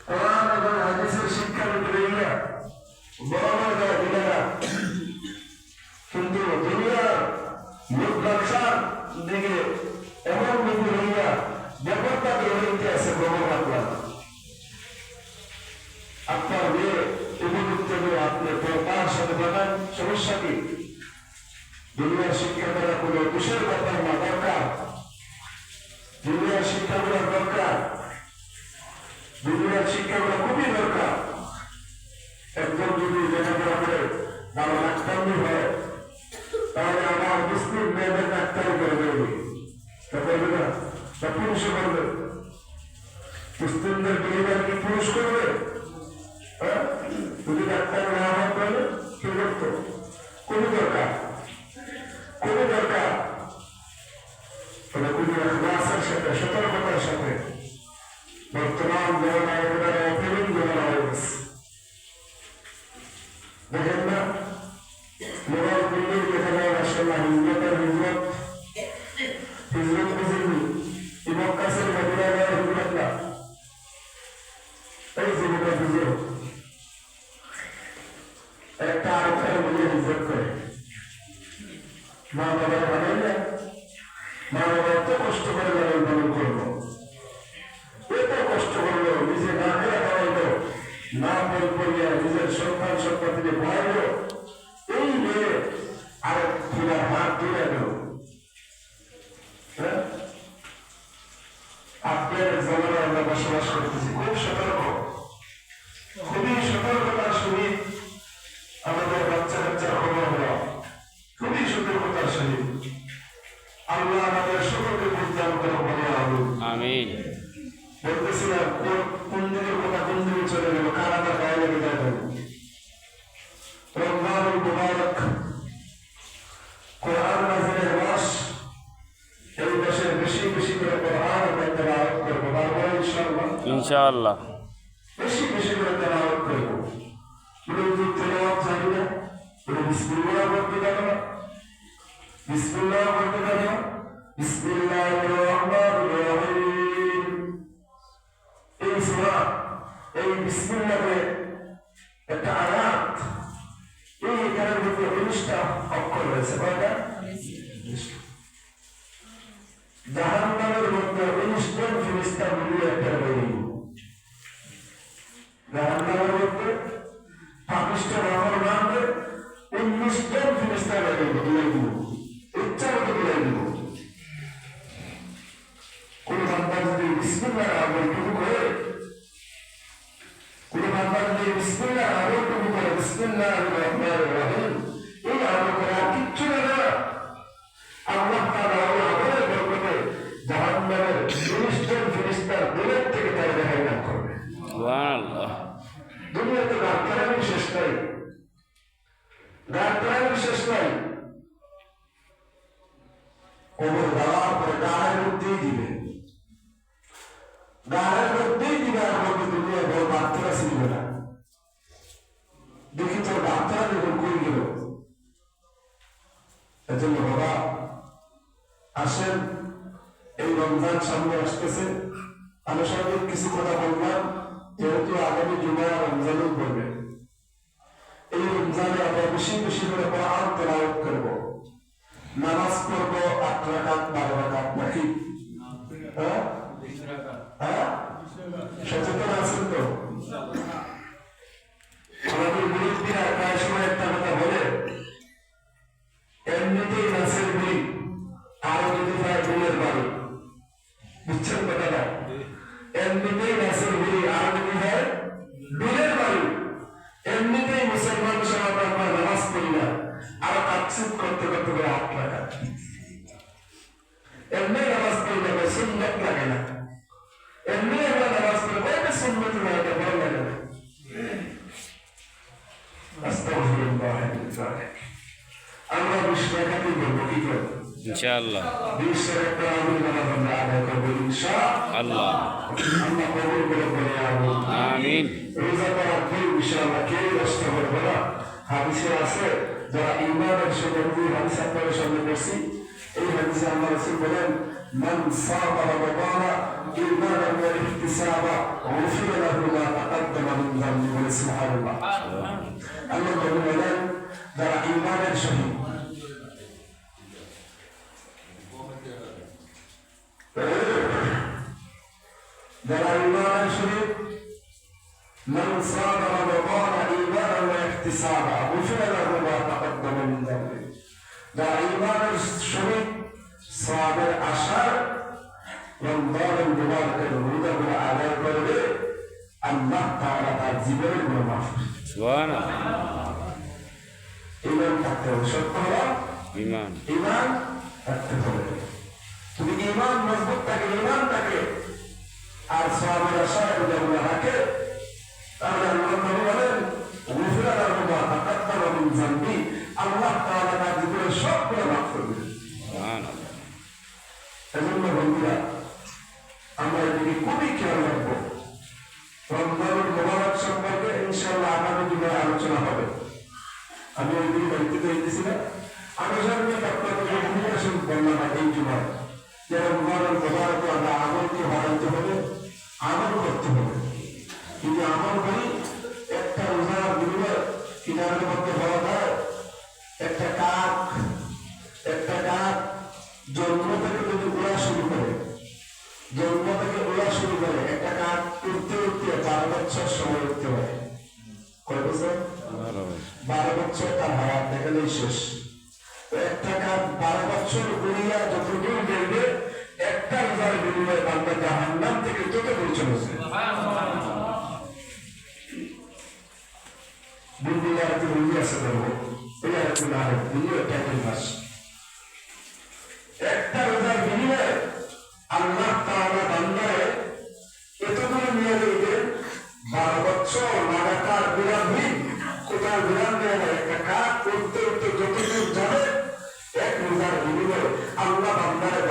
কোরআন এবং হাদিসের শিক্ষার উপরে বড় বড় দিলেরা, কিন্তু দুনিয়ার লোক ব্যবসার দিকে এমন বিপুল হইয়া ব্যাপারটা বেরোইতে আছে প্রবল আপনার আপনার মেয়ে উপযুক্ত মেয়ে আপনি তার সাথে বানান, সমস্যা কি? দুনিয়ার শিক্ষা করা কোনো দোষের ব্যাপার না, দরকার। দুনিয়ার শিক্ষা করা দরকার, দুনিয়ার শিক্ষা করা খুবই দরকার। একজন যদি লেখাপড়া করে ভালো ডাক্তারি হয়, তাহলে আমার মুসলিম মেয়েদের ডাক্তারি করে দেবে, তা করবে না? তা পুরুষও করবে। মুসলিমদের পরিবার কি পুরুষ করবে? হ্যাঁ, যদি ডাক্তার না হওয়ার করবে কি করতো? কোনো দরকার, কোনো দরকার খুবই ক্লাসের সাথে সতর্কতার সাথে বর্তমান জননায়করা অপরিণ জননা হয়ে গেছে। দেখেন না, মোবাইল দিল্লির দেখা যায় আসলে হিজরতের হিজরত হিজরত বুঝিনি, ইমাম কাসের মদিনা যাওয়ার হিজরত না, এই জীবনের হিজরত একটা আরেকটার মধ্যে হিজরত করে। মা বাবার বানাই না, মা বাবা এত কষ্ট করে লালন পালন করবো, এত কষ্ট করলো, নিজে না খেয়ে খাওয়াইলো, না বই পড়িয়া নিজের সন্তান সন্ততিকে পড়াইলো, এই মেয়ে আরেক ফুলার হাত ধরে গেল। আপনার জামানায় আমরা বসবাস করতেছি, খুব সতর্ক, খুবই সতর্কতার সহিত আমাদের বাচ্চা কাচ্চার খবর হওয়া, খুবই সতর্কতার সহিত। আল্লাহ আমাদের সকলকে বুঝতাম করে বলে আমিন। বলতেছিলাম কোন দিকের কথা কোন দিকে চলে গেল, কারাটা গায়ে লেগে যায়। রমজানুল মুবারক, কোরআন নাযিলের মাস, এই মাসে বেশি বেশি করে কোরআন তেলাওয়াত করব, বারবার ইনশাআল্লাহ বেশি বেশি করে তেলাওয়াত করব। যদি তেলাওয়াত জানি না, বিসমিল্লাহ বলতে জানো না, বিসমিল্লাহ বলতে জানো, বিসমিল্লাহির রহমানির রহিম, এই সূরা, এই বিসমিল্লাহের একটা আয়াত, এই এখানের মধ্যে 19টা অক্ষর রয়েছে। কয়টা? জাহান্নামের মধ্যে 19 জন ফেরেশতা মিলিয়ে একটা বই। জাহান্নামের মধ্যে পাপিষ্ঠ নাফরমানদের 19 জন ফেরেশতা মিলিয়ে দিব, ইচ্ছা মতো মিলিয়ে দিব। কোন বান্দা যদি বিসমিল্লাহর আমলটুকু করে, কোন বান্দা যদি বিসমিল্লাহর আমলটুকু করে, বিসমিল্লাহির রহমানির রহিম, এই আমল করে আর কিচ্ছু না, আল্লাহ তাআলা ওই আমলের বরকতে জাহান্নামের 19 জন ফেরেশতার দিলের থেকে তার রেহাই দান করবে। সুবহানাল্লাহ। দুনিয়াতে গাছপালার শেষ নাই, গাছপালার শেষ নাই। কবর দেওয়ার পরে গায়ের মধ্যেই দিবে, গায়ের মধ্যেই দিবে, আর বলবে দুনিয়া বড় বাচ্চারা ছিল না, দেখি তোর বাচ্চারা যখন কই গেল। এজন্য বাবা আসেন, এই রমজান সামনে আসতেছে, আনুষঙ্গিক কিছু কথা বললাম, যেহেতু আগামী জুমায় রমজানও পড়বে। এই রমজানে আমরা বেশি বেশি করে কোরআন তেলাওয়াত করব, নামাজ পড়ব 8 রাকাত 12 রাকাত নাকি? হ্যাঁ হ্যাঁ, সচেতন আছেন তো? আমাদের মুরব্বীরা প্রায় সময় একটা কথা বলে, এমনিতেই নাচের বই, আরো যদি হয় বইয়ের বাড়ি, বুঝছেন কথাটা? এমনিতেই নাচের বই, আরো যদি হয় বিলের বাড়ি। এমনিতেই মুসলমান সমাজ আমরা নামাজ পড়ি না, আরো তাকসিদ করতে করতে করে 8 রাকাত। এমনি নামাজ পড়লে সুন্নত লাগে না, এমনি আমরা নামাজ পড়লে সুন্নত লাগে, ভালো লাগে না। আস্তাগফিরুল্লাহ। আমরা 20 রাকাতই বলবো, কি করব? ইনশাআল্লাহ 20 রাকাত আমি নামাজ আদায় করব ইনশাআল্লাহ। আল্লাহ কবুল করে বলে আমিন। রোজা করার পর ইনশাআল্লাহ কেউ কষ্ট করবে না। হাদিসে আছে, যারা ঈমানের সাথে হাদিস আপনাদের সামনে পড়ছি, এই হাদিসে আল্লাহ রাসূল বলেন, মান সামা রমাদানা ঈমানান ওয়া ইহতিসাবা গুফিরা লাহু মা তাকাদ্দামা মিন যামবিহি সুবহানাল্লাহ। আল্লাহ বলেন যারা ঈমানের সহিত যারা ঈমানের সহিত মান সামা রমাদানা ঈমানান ওয়া ইহতিসাবা গুফিরা লাহু মা তাকাদ্দামা মিন যামবিহি, যারা ঈমানের সহিত সওয়াবের আশায় রমজানের মুবারকের রোজাগুলো আদায় করবে, আল্লাহ তাআলা তার জীবনের গুনাহ মাফ করবেন। সুবহানাল্লাহ। ঈমান থাকতে হবে, সত্য হলো ঈমান, ঈমান থাকতে হবে। তুমি ঈমান মজবুত থাকে, ঈমান থাকে আর সওয়াবের আশায় রোজাগুলো রাখে, তাহলে আল্লাহ নবী বলেন গুফিরা লাহু মা তাকাদ্দামা মিন যামবি, আল্লাহ তাআলা তার জীবনের সব গুনাহ মাফ করবেন। সুবহানাল্লাহ। এজন্য বন্ধুরা আমরা এদিকে খুবই খেয়াল রাখবো। রমজানুল মুবারক সম্পর্কে ইনশাআল্লাহ আগামী দিনে আলোচনা হবে। আমি ওই দিন বাড়িতে যাইতেছিলাম, আমি সামনে আপনাদের ইনফরমেশন বললাম এই জুমায় যে রমজানুল মুবারক আমরা আমলকে বাড়াইতে হবে, আমল করতে হবে। কিন্তু আমল করি একটা রোজার বিনিময়ে কিনারের মধ্যে বলা যায় একটা কাক জন্ম থেকে যদি উড়া শুরু করে, জন্ম থেকে উড়া শুরু করে একটা কাক উঠতে উঠতে 12 বছর সময় উঠতে পারে। কয় বছর? 12 বছর তার হায়াত দেখালেই শেষ। একটা কাক 12 বছর উড়িয়া যতদূর গেলে একটা রোজার বিনিময়ে বান্দা জাহান্নাম থেকে যত দূর চলেছে। দুনিয়া আর কি আছে দেবো, এই আর কি না হয় দুনিয়া টাইটেল মাস। একটা রোজার বিনিময়ে আল্লাহ তাআলা বান্দারে এতদূর নিয়ে যাবে, 12 বছর লাগাতার বিরামহীন, কোথাও বিরাম দেয় না। একটা কাক উঠতে উঠতে যতদূর যাবে এক রোজার বিনিময়ে আল্লাহ বান্দারে